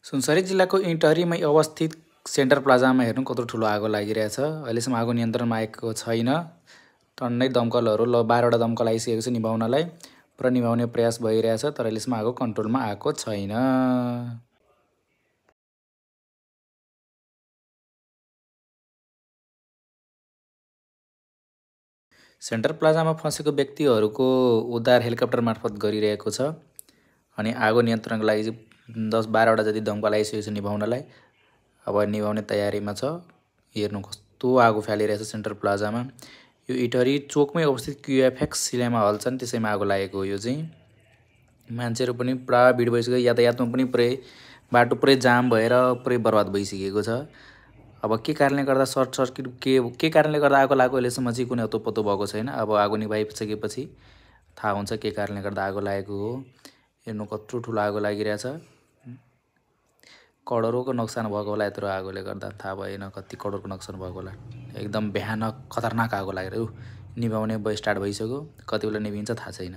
सुनसरी जिल्लाको इटहरीमा अवस्थित सेन्टर प्लाजामा हेर्नु कत्रो ठुलो आगो लागिरहेछ। अहिलेसम्म आगो नियन्त्रणमा आएको छैन। टन्नै दमकलहरू 12वटा दमकल आइसकेको छ निभाउनलाई। पुरा निभाउने प्रयास भइरहेछ तर अहिलेसम्म आगो कन्ट्रोलमा आएको छैन। सेन्टर प्लाजामा फँसेको व्यक्तिहरूको उद्धार हेलिकप्टर मार्फत गरिरहेको छ अनि आगो नियन्त्रणको लागि 10-12वटा जति दमकल आइसकेको छ निभाउनलाई। अब निभाउने तयारीमा छ। हेर्नु कस्तो आगो फालिरहेछ सेन्टर प्लाजामा। यो इटहरी चोकमै अवस्थित क्युएफएक्स सिनेमा हल छन् त्यसैमा आगो लागेको हो। यो चाहिँ मान्छेहरू पनि पुरा भिड भइसक्यो। यातायातमा पनि पुरै बाटो पुरै जाम भएर पुरै बर्बाद भइसकेको छ। अब के कारणले गर्दा सर्ट सर्किट के कारणले गर्दा आगो लागेको अहिलेसम्म चाहिँ कुनै पत्तो भएको छैन। अब आगो निभाइसकेपछि थाहा हुन्छ के कारणले गर्दा आगो लागेको हो। हेर्नु कत्रो ठुलो आगो लागिरहेछ। करोडौँको नोक्सान भएको होला यत्रो आगोले गर्दा। थाहा भएन कति करोडको नोक्सान भएको होला। एकदम भयानक खतरनाक आगो लागेर निभाउने स्टार्ट भइसक्यो। कति बेला निभिन्छ थाहा छैन।